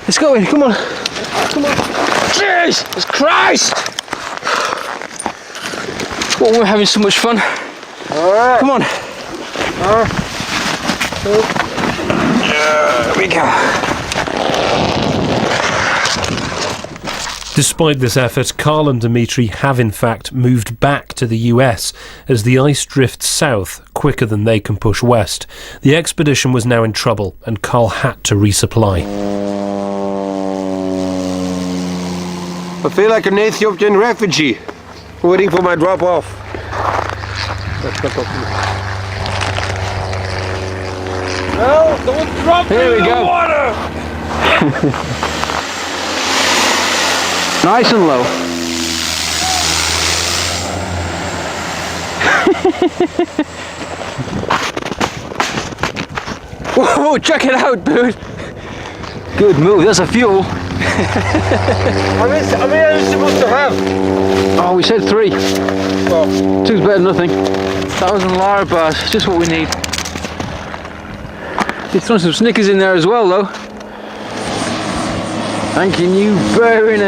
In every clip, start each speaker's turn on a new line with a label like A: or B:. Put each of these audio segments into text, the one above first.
A: Let's go in, come on. Come on. Jesus Christ! Oh, we're having so much fun. Come on. There we go.
B: Despite this effort, Karl and Dimitri have in fact moved back to the US as the ice drifts south quicker than they can push west. The expedition was now in trouble and Karl had to resupply.
C: I feel like an Ethiopian refugee waiting for my drop off.
A: No, don't drop
C: Here we go.
A: Water!
C: Nice and low.
A: Whoa, check it out, dude. Good move, that's a fuel.
C: How many are you supposed to have?
A: Oh, we said 3.
C: Well,
A: 2's better than nothing. 1,000 lard bars, just what we need. You've thrown some Snickers in there as well, though. Thanking you, Bering.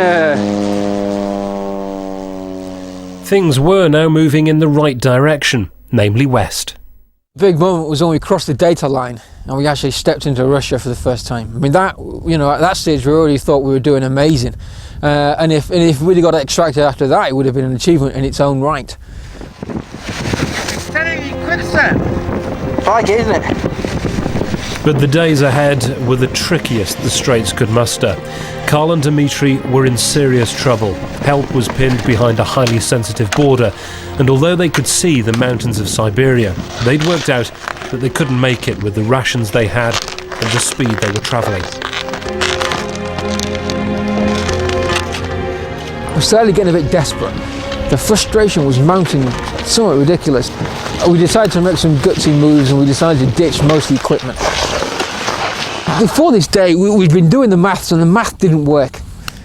B: Things were now moving in the right direction, namely west.
A: Big moment was when we crossed the data line and we actually stepped into Russia for the first time. I mean, that, you know, at that stage we already thought we were doing amazing, and if we'd got extracted after that, it would have been an achievement in its own right.
C: like it, isn't it?
B: But the days ahead were the trickiest the Straits could muster. Karl and Dimitri were in serious trouble. Help was pinned behind a highly sensitive border, and although they could see the mountains of Siberia, they'd worked out that they couldn't make it with the rations they had and the speed they were travelling.
A: We started getting a bit desperate. The frustration was mounting somewhat ridiculous. We decided to make some gutsy moves and we decided to ditch most of the equipment. Before this day, we'd been doing the maths and the math didn't work.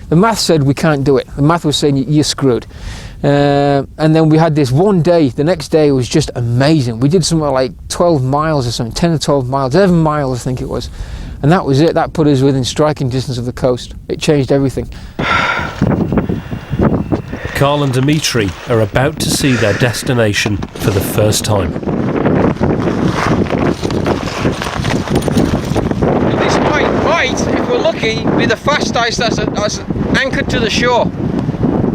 A: The math said we can't do it. The math was saying you're screwed. And then we had this one day, the next day was just amazing. We did something like 12 miles or something, 10 or 12 miles, 11 miles I think it was. And that was it, that put us within striking distance of the coast. It changed everything.
B: Karl and Dimitri are about to see their destination for the first time.
D: This might, if we're lucky, be the fast ice that's anchored to the shore.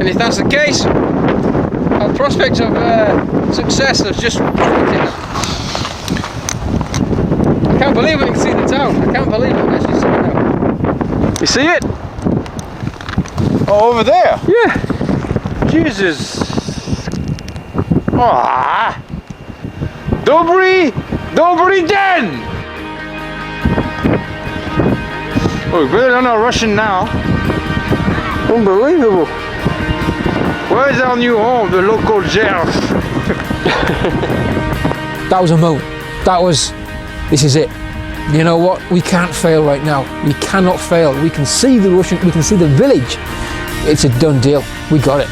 D: And if that's the case, our prospects of success have just rocketed. I can't believe I can see the town. I can't believe I can actually see it now.
C: You see it? Oh, over there?
A: Yeah.
C: Jesus. Ah. Dobry den! Oh, we better learn our Russian now.
A: Unbelievable.
C: Where is our new home, the local jail?
A: That was a moment. This is it. You know what? We can't fail right now. We cannot fail. We can see the Russian, we can see the village. It's a done deal. We got it.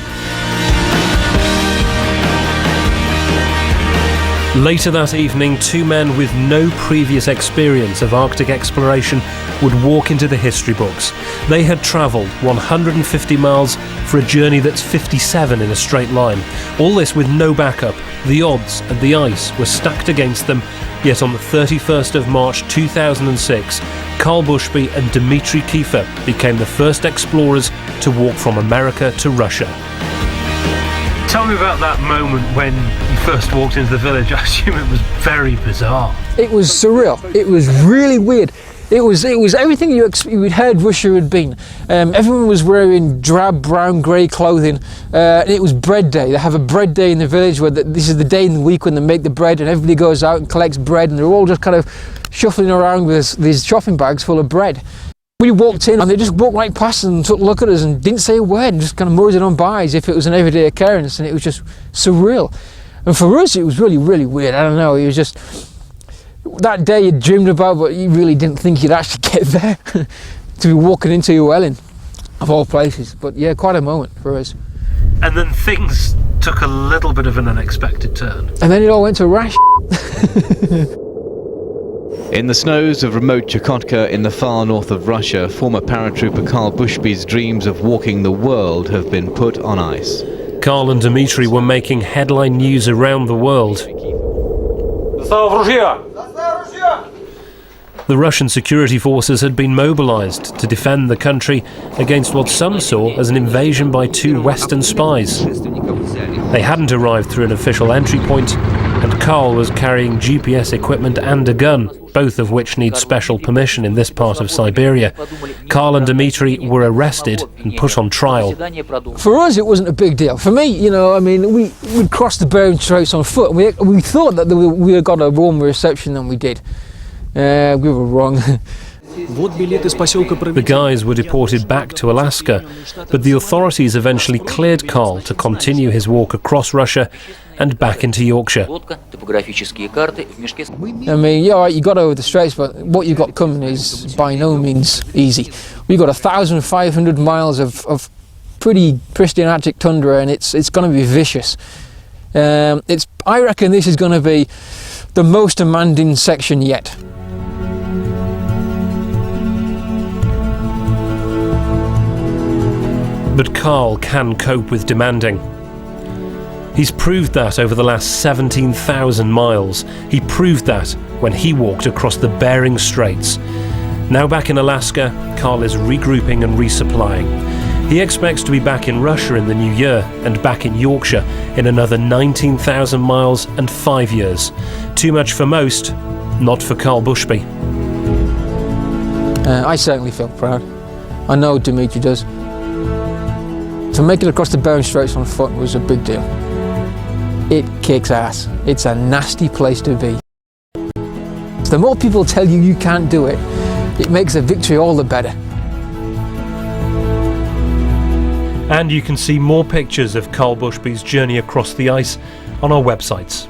B: Later that evening, two men with no previous experience of Arctic exploration would walk into the history books. They had travelled 150 miles for a journey that's 57 in a straight line. All this with no backup. The odds and the ice were stacked against them, yet on the 31st of March 2006, Karl Bushby and Dmitry Kiefer became the first explorers to walk from America to Russia. Tell me about that moment when you first walked into the village. I assume it was very bizarre.
A: It was surreal. It was really weird. It was everything you'd heard Russia had been. Everyone was wearing drab, brown, grey clothing. It was bread day. They have a bread day in the village where this is the day in the week when they make the bread and everybody goes out and collects bread and they're all just kind of shuffling around with these shopping bags full of bread. We walked in and they just walked right past us and took a look at us and didn't say a word and just kind of moseyed on by as if it was an everyday occurrence, and it was just surreal. And for us it was really, really weird. I don't know, it was just that day you dreamed about, but you really didn't think you'd actually get there to be walking into Llewellyn, of all places. But yeah, quite a moment for us.
B: And then things took a little bit of an unexpected turn.
A: And then it all went to rash.
E: In the snows of remote Chukotka in the far north of Russia, former paratrooper Karl Bushby's dreams of walking the world have been put on ice.
B: Karl and Dmitry were making headline news around the world. The Russian security forces had been mobilized to defend the country against what some saw as an invasion by two Western spies. They hadn't arrived through an official entry point, and Karl was carrying GPS equipment and a gun, both of which need special permission in this part of Siberia. Karl and Dmitry were arrested and put on trial.
A: For us, it wasn't a big deal. For me, you know, I mean, we'd crossed the Bering Strait on foot. We thought that we had got a warmer reception than we did. We were wrong.
B: The guys were deported back to Alaska, but the authorities eventually cleared Karl to continue his walk across Russia and back into Yorkshire.
A: I mean, yeah, right, you got over the straits, but what you got coming is by no means easy. We got 1,500 miles of pretty pristine Arctic tundra, and it's going to be vicious. I reckon this is going to be the most demanding section yet.
B: But Karl can cope with demanding. He's proved that over the last 17,000 miles. He proved that when he walked across the Bering Straits. Now back in Alaska, Karl is regrouping and resupplying. He expects to be back in Russia in the new year and back in Yorkshire in another 19,000 miles and 5 years. Too much for most, not for Karl Bushby.
A: I certainly feel proud. I know Dmitry does. To make it across the Bering Straits on foot was a big deal. It kicks ass. It's a nasty place to be. So the more people tell you you can't do it, it makes the victory all the better.
B: And you can see more pictures of Karl Bushby's journey across the ice on our websites.